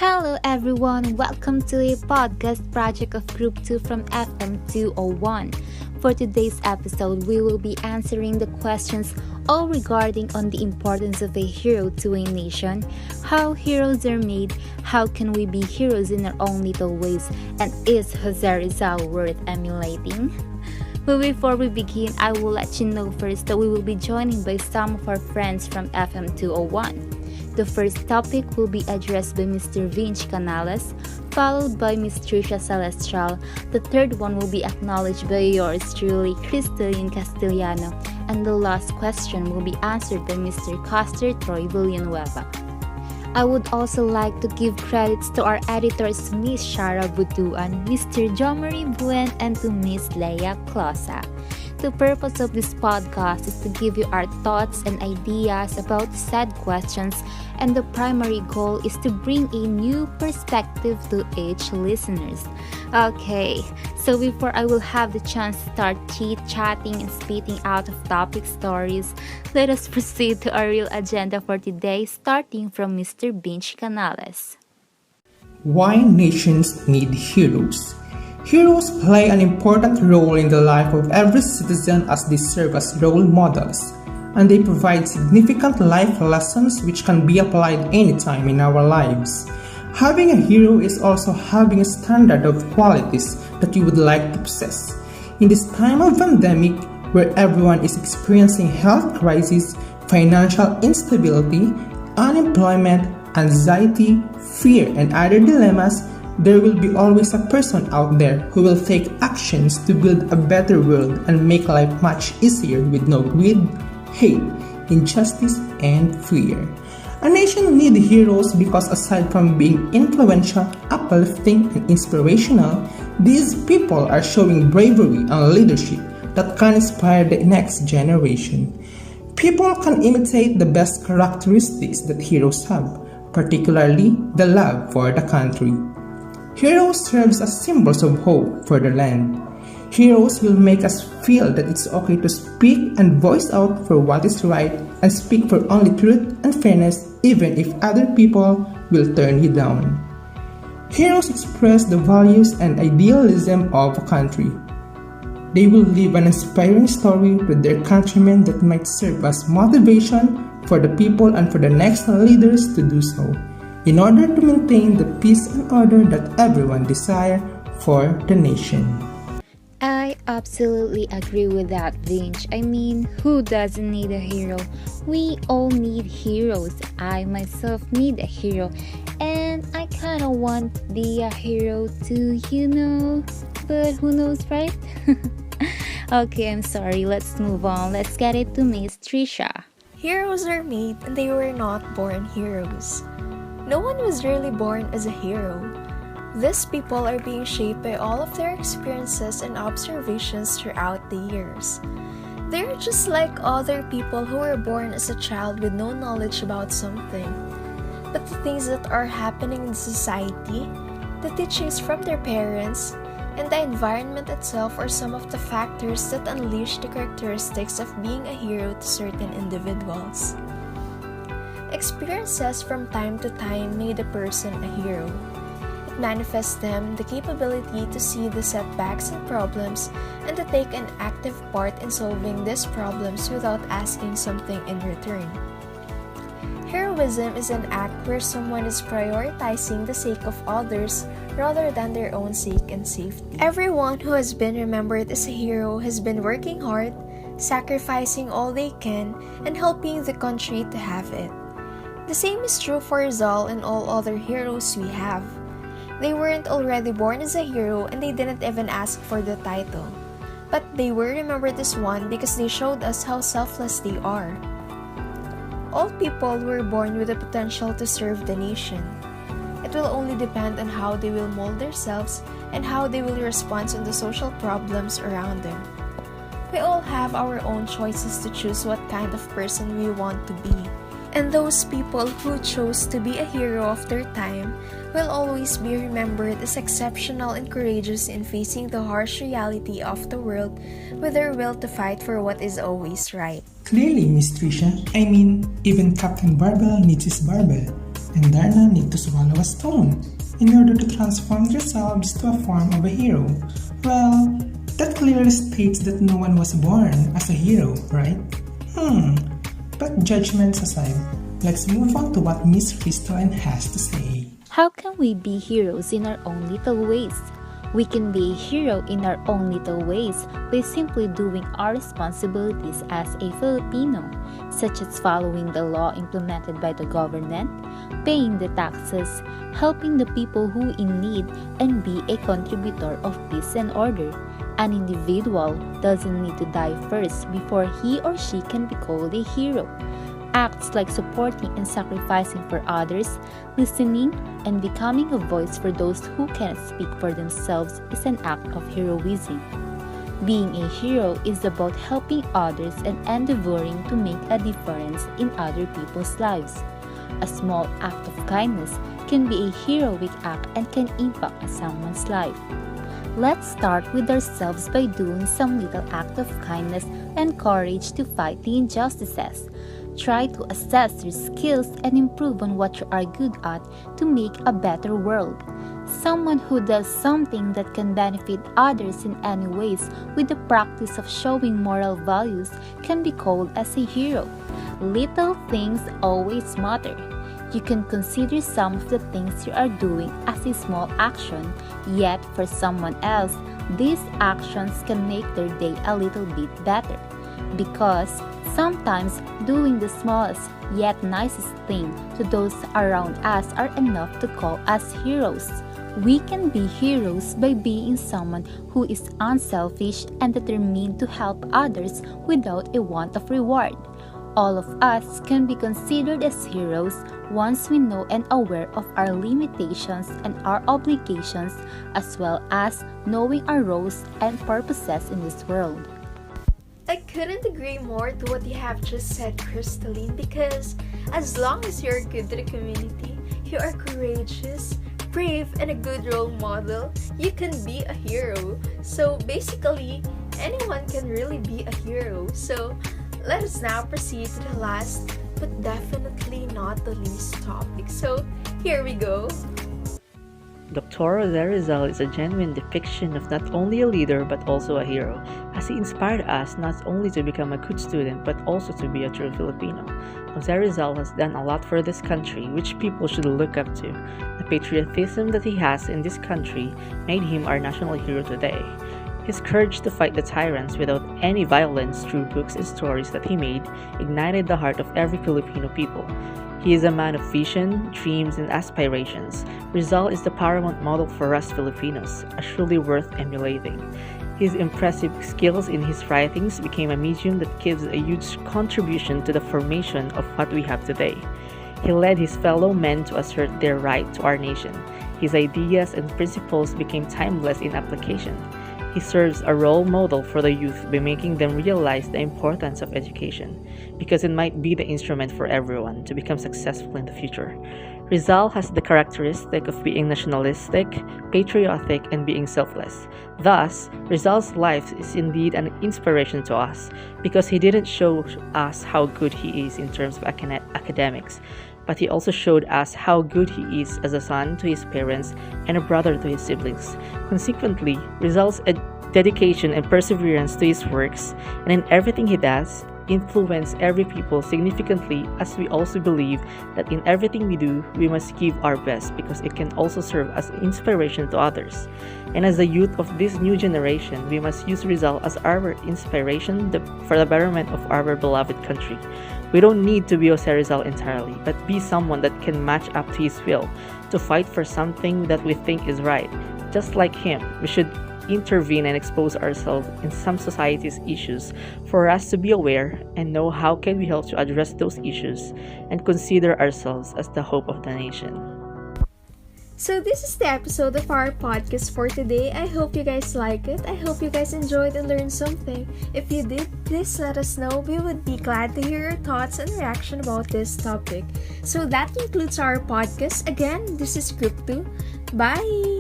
Hello everyone, welcome to a podcast project of Group 2 from FM 201. For today's episode, we will be answering the questions all regarding on the importance of a hero to a nation, how heroes are made, how can we be heroes in our own little ways, and is Jose Rizal worth emulating? But before we begin, I will let you know first that we will be joining by some of our friends from FM 201. The first topic will be addressed by Mr. Vinch Canales, followed by Ms. Trisha Celestial. The third one will be acknowledged by yours truly, Christalyn Castillano. And the last question will be answered by Mr. Coster Troy Villanueva. I would also like to give credits to our editors Ms. Sharah Mae Buduan, Mr. Jomari, Buen, and to Ms. Lea Closa. The purpose of this podcast is to give you our thoughts and ideas about said questions, and the primary goal is to bring a new perspective to each listeners. Okay, so before I will have the chance to start chit-chatting and spitting out of topic stories, let us proceed to our real agenda for today, starting from Mr. Vinch Canales. Why nations need heroes? Heroes play an important role in the life of every citizen as they serve as role models, and they provide significant life lessons which can be applied anytime in our lives. Having a hero is also having a standard of qualities that you would like to possess. In this time of pandemic, where everyone is experiencing health crisis, financial instability, unemployment, anxiety, fear, and other dilemmas, there will be always a person out there who will take actions to build a better world and make life much easier with no greed, hate, injustice, and fear. A nation needs heroes because aside from being influential, uplifting, and inspirational, these people are showing bravery and leadership that can inspire the next generation. People can imitate the best characteristics that heroes have, particularly the love for the country. Heroes serve as symbols of hope for the land. Heroes will make us feel that it's okay to speak and voice out for what is right and speak for only truth and fairness even if other people will turn you down. Heroes express the values and idealism of a country. They will leave an inspiring story with their countrymen that might serve as motivation for the people and for the next leaders to do so, in order to maintain the peace and order that everyone desires for the nation. I absolutely agree with that, Vinch. I mean, who doesn't need a hero? We all need heroes. I myself need a hero, and I kind of want to be a hero too, but who knows, right? Okay, I'm sorry, let's move on. Let's get it to Miss Trisha. Heroes are made and they were not born heroes. No one was really born as a hero. These people are being shaped by all of their experiences and observations throughout the years. They're just like other people who were born as a child with no knowledge about something. But the things that are happening in society, the teachings from their parents, and the environment itself are some of the factors that unleash the characteristics of being a hero to certain individuals. Experiences from time to time made a person a hero. It manifests them the capability to see the setbacks and problems and to take an active part in solving these problems without asking something in return. Heroism is an act where someone is prioritizing the sake of others rather than their own sake and safety. Everyone who has been remembered as a hero has been working hard, sacrificing all they can, and helping the country to have it. The same is true for Rizal and all other heroes we have. They weren't already born as a hero and they didn't even ask for the title. But they were remembered as one because they showed us how selfless they are. All people were born with the potential to serve the nation. It will only depend on how they will mold themselves and how they will respond to the social problems around them. We all have our own choices to choose what kind of person we want to be. And those people who chose to be a hero of their time will always be remembered as exceptional and courageous in facing the harsh reality of the world with their will to fight for what is always right. Clearly, Miss Trisha, even Captain Barbell needs his barbell. and Darna need to swallow a stone in order to transform themselves to a form of a hero. Well, that clearly states that no one was born as a hero, right? But judgments aside, let's move on to what Miss Christalyn has to say. How can we be heroes in our own little ways? We can be a hero in our own little ways by simply doing our responsibilities as a Filipino, such as following the law implemented by the government, paying the taxes, helping the people who in need, and be a contributor of peace and order. An individual doesn't need to die first before he or she can be called a hero. Acts like supporting and sacrificing for others, listening, and becoming a voice for those who cannot speak for themselves is an act of heroism. Being a hero is about helping others and endeavoring to make a difference in other people's lives. A small act of kindness can be a heroic act and can impact someone's life. Let's start with ourselves by doing some little act of kindness and courage to fight the injustices. Try to assess your skills and improve on what you are good at to make a better world. Someone who does something that can benefit others in any ways with the practice of showing moral values can be called as a hero. Little things always matter. You can consider some of the things you are doing as a small action, yet for someone else, these actions can make their day a little bit better. Because sometimes doing the smallest yet nicest thing to those around us are enough to call us heroes. We can be heroes by being someone who is unselfish and determined to help others without a want of reward. All of us can be considered as heroes once we know and aware of our limitations and our obligations, as well as knowing our roles and purposes in this world. I couldn't agree more to what you have just said, Christalyn, because as long as you're good to the community, you are courageous, brave, and a good role model, you can be a hero. So basically, anyone can really be a hero. So let us now proceed to the last, but definitely not the least topic. So here we go. Dr. Jose Rizal is a genuine depiction of not only a leader but also a hero, as he inspired us not only to become a good student but also to be a true Filipino. Jose Rizal has done a lot for this country, which people should look up to. The patriotism that he has in this country made him our national hero today. His courage to fight the tyrants without any violence through books and stories that he made ignited the heart of every Filipino people. He is a man of vision, dreams, and aspirations. Rizal is the paramount model for us Filipinos, a truly worth emulating. His impressive skills in his writings became a medium that gives a huge contribution to the formation of what we have today. He led his fellow men to assert their right to our nation. His ideas and principles became timeless in application. He serves a role model for the youth by making them realize the importance of education, because it might be the instrument for everyone to become successful in the future. Rizal has the characteristic of being nationalistic, patriotic, and being selfless. Thus, Rizal's life is indeed an inspiration to us, because he didn't show us how good he is in terms of academics, but he also showed us how good he is as a son to his parents and a brother to his siblings. Consequently, Rizal's dedication and perseverance to his works and in everything he does influence every people significantly, as we also believe that in everything we do, we must give our best because it can also serve as inspiration to others. And as the youth of this new generation, we must use Rizal as our inspiration for the betterment of our beloved country. We don't need to be Jose Rizal entirely, but be someone that can match up to his will, to fight for something that we think is right. Just like him, we should intervene and expose ourselves in some society's issues for us to be aware and know how can we help to address those issues and consider ourselves as the hope of the nation. So this is the episode of our podcast for today. I hope you guys like it. I hope you guys enjoyed and learned something. If you did, please let us know. We would be glad to hear your thoughts and reaction about this topic. So that concludes our podcast. Again, this is Group 2. Bye!